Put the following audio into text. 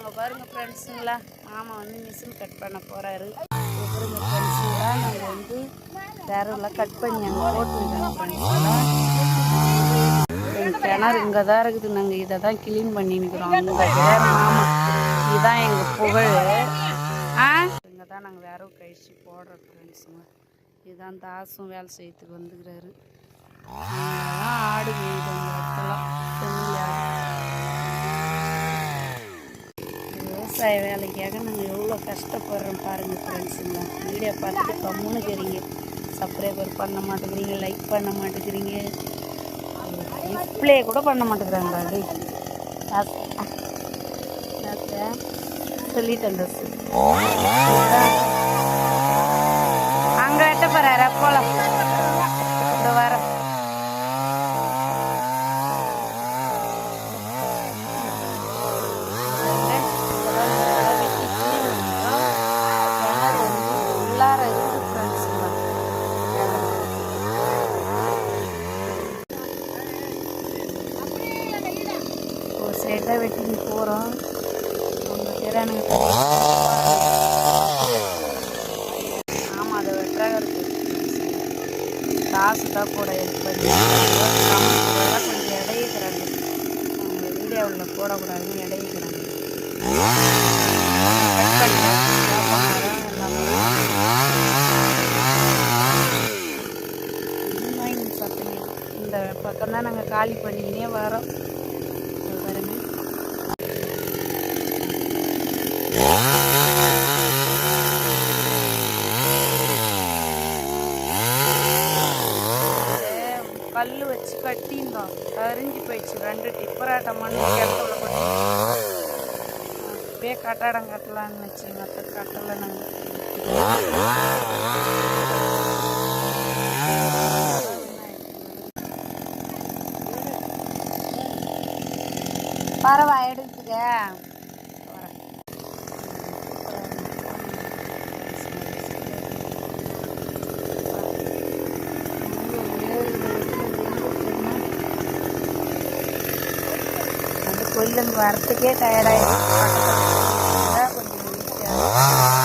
அங்கே பாருங்கள் ஃப்ரெண்ட்ஸுங்களா, மாமா வந்து மிஷின் கட் பண்ண போகிறாரு. பாருங்க ஃப்ரெண்ட்ஸுங்களா, நாங்கள் வந்து விரலாம் கட் பண்ணி அங்கே போட்டுருக்கோம் ஃப்ரெண்ட்ஸுங்களா. எங்கள் கிணறு இங்கே தான் இருக்குது. நாங்கள் இதை தான் க்ளீன் பண்ணின்னுக்கிறோம். அங்கே மாமா இதுதான் எங்கள் புகழ். இங்கே தான் நாங்கள் விரவு கழிச்சு போடுறோம் ஃப்ரெண்ட்ஸுங்க. இதுதான் தாசும் வேலை செய்யறதுக்கு வந்துக்கிறாரு. ஆடு மேய்து விவசாய வேலைக்காக நாங்கள் எவ்வளோ கஷ்டப்படுறோம் பாருங்கள் ஃப்ரெண்ட்ஸுங்க. வீடியோ பார்த்துட்டு கம்முன்னு இருக்கிறீங்க, சப்ஸ்கிரைபர் பண்ண மாட்டேங்கிறீங்க, லைக் பண்ண மாட்டேங்கிறீங்க, டிஸ்பிளே கூட பண்ண மாட்டேங்கிறாங்க. சொல்லிட்டேன் அங்கே வெட்ட போகிறாரா போகலாம். இந்த வாரம் ஒரு சைடாக வெட்டின்னு போகிறோம். அவங்க திறனுங்க ஆமாம், அதை வெட்டுறாங்க இருக்குது. காசு தான் கூட ஹெல்ப் பண்ணி கொஞ்சம் இடையிக்கிறாங்க. அவங்க வீடியோவில் போடக்கூடாதுன்னு இடையிக்கிறாங்க. இந்த பக்கம் தான் நாங்கள் காலி பண்ணிக்கினே வரோம். கல் வச்சு கட்டியிருந்தோம், அரிஞ்சு போயிடுச்சு. 2 டிப்பராட்டம் மண் கிணத்துல கொட்டி இப்பே கட்டாடம் கட்டலான்னு வச்சு மற்ற கட்டலை. நாங்கள் பரவா எடுத்துக்க கொல்லம் வரத்துக்கே டயர்டாயிடுச்சு. கொஞ்சம்